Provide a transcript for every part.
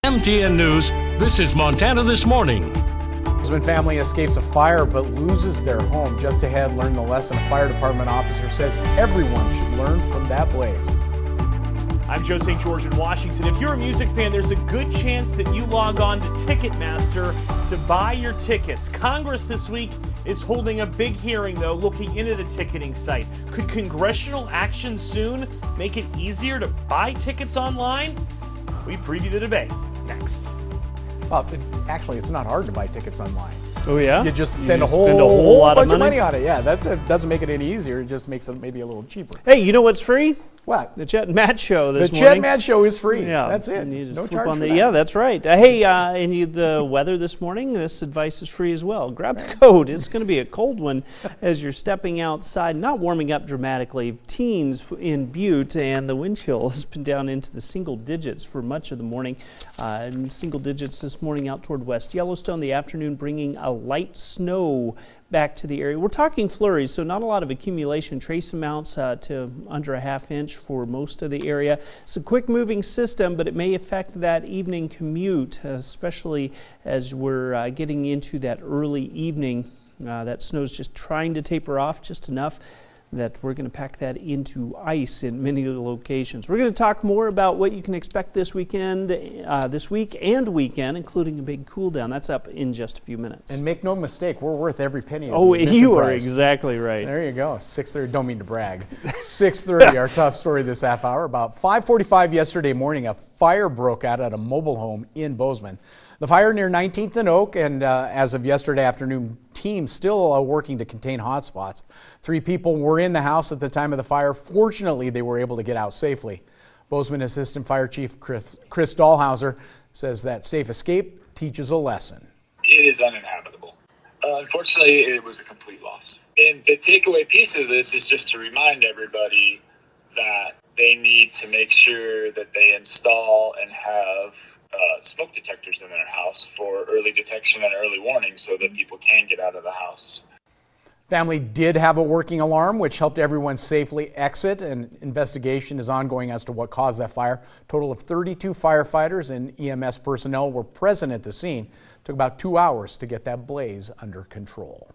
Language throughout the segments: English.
MTN News, this is Montana This Morning. Bozeman family escapes a fire but loses their home. Just ahead, learn the lesson a fire department officer says everyone should learn from that blaze. I'm Joe St. George in Washington. If you're a music fan, there's a good chance that you log on to Ticketmaster to buy your tickets. Congress this week is holding a big hearing, though, looking into the ticketing site. Could congressional action soon make it easier to buy tickets online? We preview the debate next. Well, it's not hard to buy tickets online. Oh yeah? You just spend a whole lot bunch of money on it. Yeah, doesn't make it any easier. It just makes it maybe a little cheaper. Hey, you know what's free? What? The Chet and Matt Show this morning. The Chet and Matt Show is free. Yeah, that's it. You just no flip charge on for the, that. Yeah, that's right. The weather this morning, this advice is free as well. Grab the coat. It's going to be a cold one as you're stepping outside, not warming up dramatically. Teens in Butte, and the wind chill has been down into the single digits for much of the morning. Single digits this morning out toward West Yellowstone. The afternoon bringing a light snow back to the area. We're talking flurries, so not a lot of accumulation. Trace amounts to under a half inch for most of the area. It's a quick moving system, but it may affect that evening commute, especially as we're getting into that early evening. That snow's just trying to taper off just enough that we're going to pack that into ice in many locations. We're going to talk more about what you can expect this weekend, this week and weekend, including a big cool down. That's up in just a few minutes. And make no mistake, we're worth every penny. Oh, you are exactly right. There you go. 6:30. Don't mean to brag. 6:30. Our top story this half hour. About 5:45 yesterday morning, a fire broke out at a mobile home in Bozeman. The fire near 19th and Oak, and as of yesterday afternoon, teams still working to contain hotspots. 3 people were in the house at the time of the fire. Fortunately, they were able to get out safely. Bozeman Assistant Fire Chief Chris Dahlhauser says that safe escape teaches a lesson. It is uninhabitable. Unfortunately, it was a complete loss. And the takeaway piece of this is just to remind everybody that they need to make sure that they install and have smoke detectors in their house for early detection and early warning so that people can get out of the house. Family did have a working alarm, which helped everyone safely exit. An investigation is ongoing as to what caused that fire. A total of 32 firefighters and EMS personnel were present at the scene. It took about 2 hours to get that blaze under control.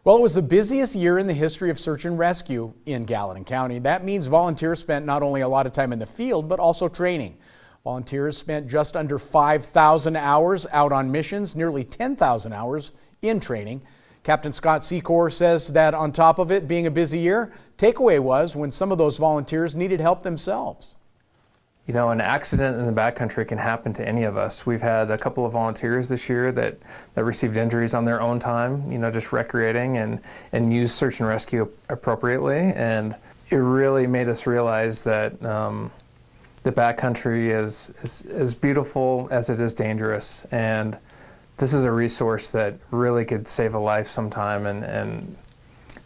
Well, it was the busiest year in the history of search and rescue in Gallatin County. That means volunteers spent not only a lot of time in the field, but also training. Volunteers spent just under 5,000 hours out on missions, nearly 10,000 hours in training. Captain Scott Secor says that on top of it being a busy year, takeaway was when some of those volunteers needed help themselves. You know, an accident in the backcountry can happen to any of us. We've had a couple of volunteers this year that received injuries on their own time, you know, just recreating and used search and rescue appropriately. And it really made us realize that the backcountry is as beautiful as it is dangerous. And this is a resource that really could save a life sometime, and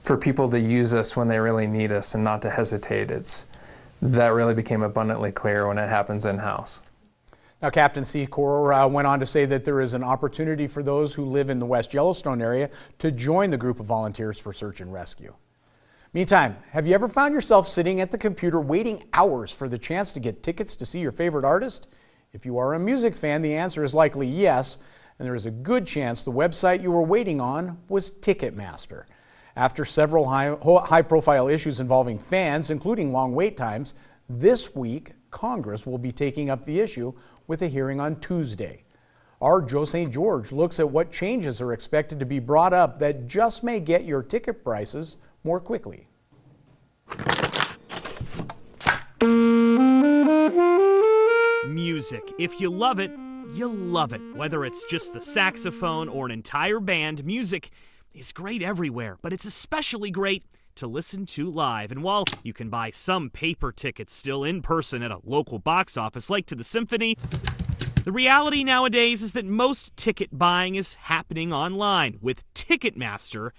for people to use us when they really need us and not to hesitate, that really became abundantly clear when it happens in-house. Now, Captain Secor went on to say that there is an opportunity for those who live in the West Yellowstone area to join the group of volunteers for search and rescue. Meantime, have you ever found yourself sitting at the computer waiting hours for the chance to get tickets to see your favorite artist? If you are a music fan, the answer is likely yes, and there is a good chance the website you were waiting on was Ticketmaster. After several high-profile issues involving fans, including long wait times, this week Congress will be taking up the issue with a hearing on Tuesday. Our Joe St. George looks at what changes are expected to be brought up that just may get your ticket prices more quickly. Music. If you love it, you'll love it. Whether it's just the saxophone or an entire band, music is great everywhere, but it's especially great to listen to live. And while you can buy some paper tickets still in person at a local box office like to the symphony, the reality nowadays is that most ticket buying is happening online, with Ticketmaster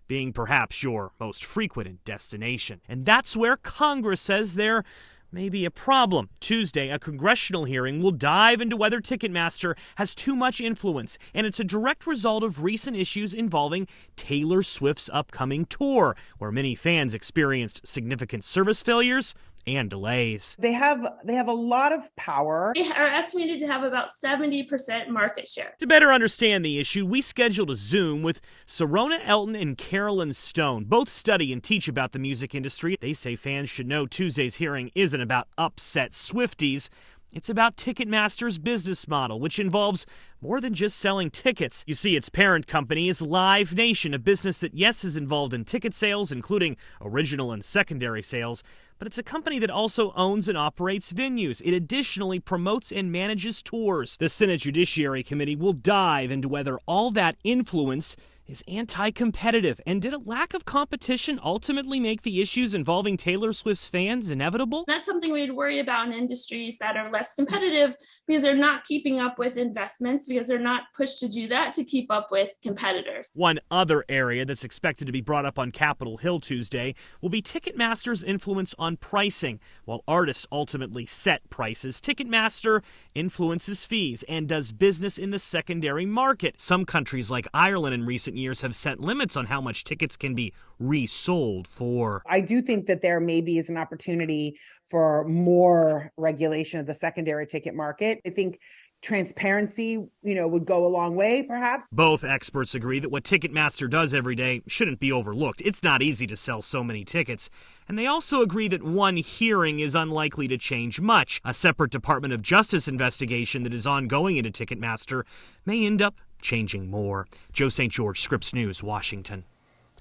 being perhaps your most frequent destination. And that's where Congress says there may be a problem. Tuesday, a congressional hearing will dive into whether Ticketmaster has too much influence, and it's a direct result of recent issues involving Taylor Swift's upcoming tour, where many fans experienced significant service failures and delays. They have a lot of power. They are estimated to have about 70% market share. To better understand the issue, we scheduled a Zoom with Serona Elton and Carolyn Stone. Both study and teach about the music industry. They say fans should know Tuesday's hearing isn't about upset Swifties. It's about Ticketmaster's business model, which involves more than just selling tickets. You see, its parent company is Live Nation, a business that, yes, is involved in ticket sales, including original and secondary sales, but it's a company that also owns and operates venues. It additionally promotes and manages tours. The Senate Judiciary Committee will dive into whether all that influence is anti-competitive, and did a lack of competition ultimately make the issues involving Taylor Swift's fans inevitable? That's something we'd worry about in industries that are less competitive because they're not keeping up with investments, because they're not pushed to do that to keep up with competitors. One other area that's expected to be brought up on Capitol Hill Tuesday will be Ticketmaster's influence on pricing. While artists ultimately set prices, Ticketmaster influences fees and does business in the secondary market. Some countries like Ireland in recent years have set limits on how much tickets can be resold for. I do think that there maybe is an opportunity for more regulation of the secondary ticket market. I think transparency, would go a long way, perhaps. Both experts agree that what Ticketmaster does every day shouldn't be overlooked. It's not easy to sell so many tickets. And they also agree that one hearing is unlikely to change much. A separate Department of Justice investigation that is ongoing into Ticketmaster may end up changing more. Joe St. George, Scripps News, Washington.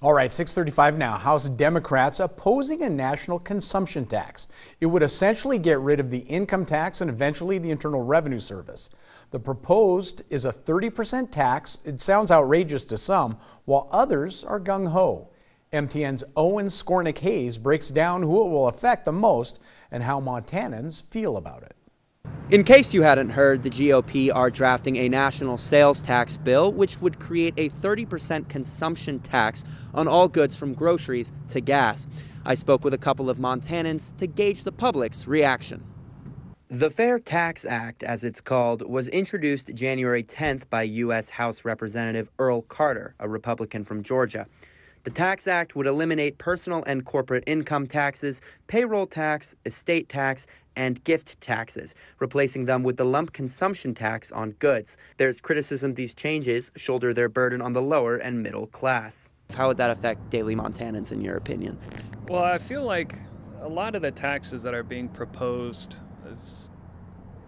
All right, 6:35 now. House Democrats opposing a national consumption tax. It would essentially get rid of the income tax and eventually the Internal Revenue Service. The proposed is a 30% tax. It sounds outrageous to some, while others are gung-ho. MTN's Owen Skornick-Hayes breaks down who it will affect the most and how Montanans feel about it. In case you hadn't heard, the GOP are drafting a national sales tax bill which would create a 30% consumption tax on all goods from groceries to gas. I spoke with a couple of Montanans to gauge the public's reaction. The Fair Tax Act, as it's called, was introduced January 10th by U.S. House Representative Earl Carter, a Republican from Georgia. The Tax Act would eliminate personal and corporate income taxes, payroll tax, estate tax, and gift taxes, replacing them with the lump consumption tax on goods. There's criticism these changes shoulder their burden on the lower and middle class. How would that affect daily Montanans, in your opinion? Well, I feel like a lot of the taxes that are being proposed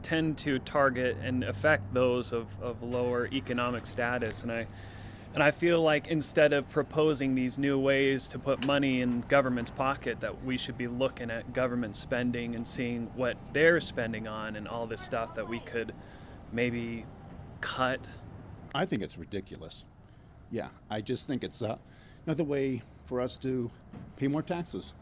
tend to target and affect those of lower economic status, and I feel like instead of proposing these new ways to put money in government's pocket, that we should be looking at government spending and seeing what they're spending on and all this stuff that we could maybe cut. I think it's ridiculous. Yeah, I just think it's another way for us to pay more taxes,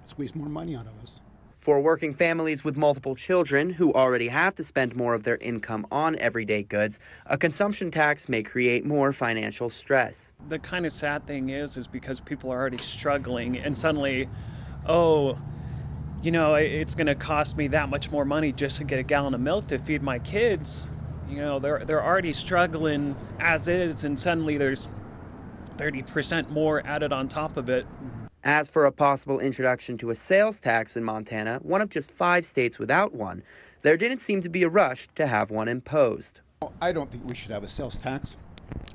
squeeze more money out of us. For working families with multiple children who already have to spend more of their income on everyday goods, a consumption tax may create more financial stress. The kind of sad thing is because people are already struggling and suddenly, it's going to cost me that much more money just to get a gallon of milk to feed my kids. They're already struggling as is, and suddenly there's 30% more added on top of it. As for a possible introduction to a sales tax in Montana, one of just 5 states without one, there didn't seem to be a rush to have one imposed. I don't think we should have a sales tax.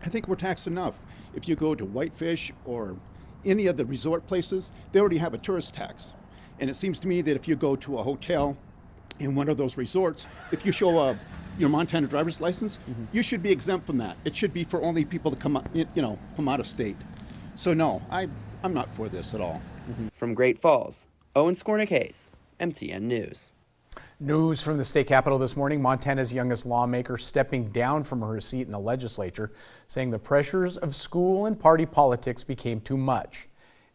I think we're taxed enough. If you go to Whitefish or any of the resort places, they already have a tourist tax. And it seems to me that if you go to a hotel in one of those resorts, if you show your Montana driver's license, you should be exempt from that. It should be for only people that come, from out of state. So no, I'm not for this at all. From Great Falls, Owen Skornick-Hayes, MTN News. News from the state capitol this morning. Montana's youngest lawmaker stepping down from her seat in the legislature, saying the pressures of school and party politics became too much.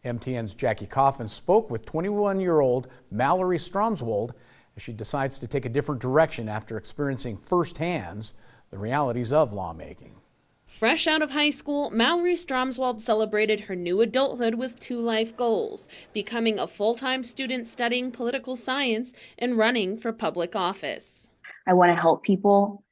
MTN's Jackie Coffin spoke with 21-year-old Mallory Stromswold as she decides to take a different direction after experiencing firsthand the realities of lawmaking. Fresh out of high school, Mallory Stromswold celebrated her new adulthood with 2 life goals: becoming a full-time student studying political science and running for public office. I want to help people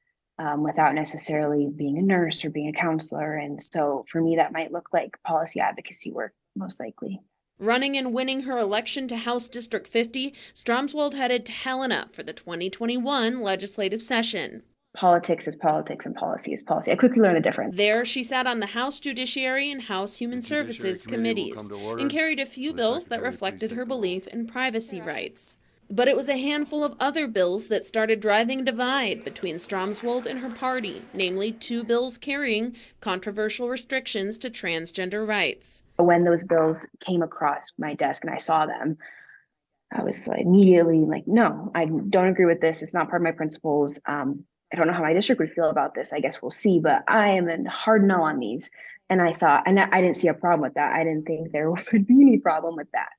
without necessarily being a nurse or being a counselor. And so for me, that might look like policy advocacy work, most likely. Running and winning her election to House District 50, Stromswald headed to Helena for the 2021 legislative session. Politics is politics and policy is policy. I quickly learned the difference. There, she sat on the House Judiciary and House Human Services committees and carried a few bills that reflected her belief in privacy rights. But it was a handful of other bills that started driving a divide between Stromswald and her party, namely 2 bills carrying controversial restrictions to transgender rights. When those bills came across my desk and I saw them, I was immediately like, no, I don't agree with this. It's not part of my principles. I don't know how my district would feel about this. I guess we'll see, but I am a hard no on these. And I thought, and I didn't see a problem with that. I didn't think there would be any problem with that.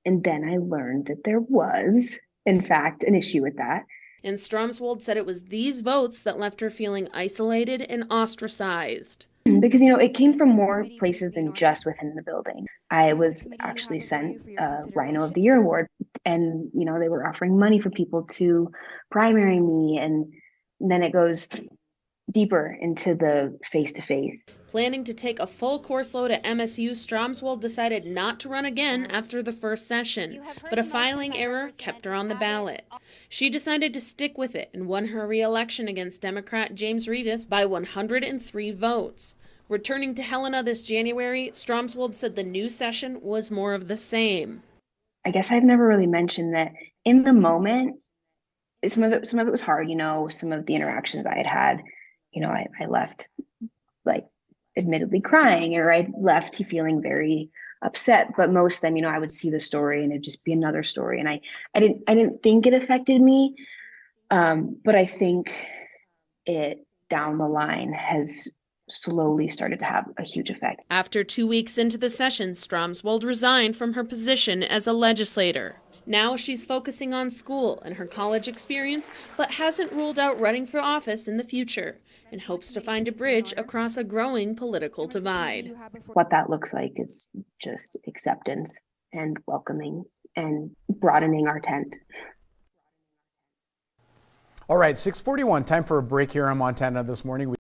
And then I learned that there was, in fact, an issue with that. And Stromswald said it was these votes that left her feeling isolated and ostracized. Because, it came from more places than just within the building. I was actually sent a Rhino of the Year award, and, they were offering money for people to primary me. And then it goes deeper into the face-to-face. Planning to take a full course load at MSU, Stromswald decided not to run again after the first session, but a filing error kept her on the ballot. She decided to stick with it and won her re-election against Democrat James Rivas by 103 votes. Returning to Helena this January, Stromswald said the new session was more of the same. I guess I've never really mentioned that in the moment, some of it was hard, some of the interactions I had. I left admittedly crying, or I left feeling very upset, but most of them, I would see the story and it'd just be another story. And I didn't think it affected me. But I think it down the line has slowly started to have a huge effect. After 2 weeks into the session, Stromswald resigned from her position as a legislator. Now she's focusing on school and her college experience, but hasn't ruled out running for office in the future and hopes to find a bridge across a growing political divide. What that looks like is just acceptance and welcoming and broadening our tent. All right, 6:41, time for a break here on Montana This Morning.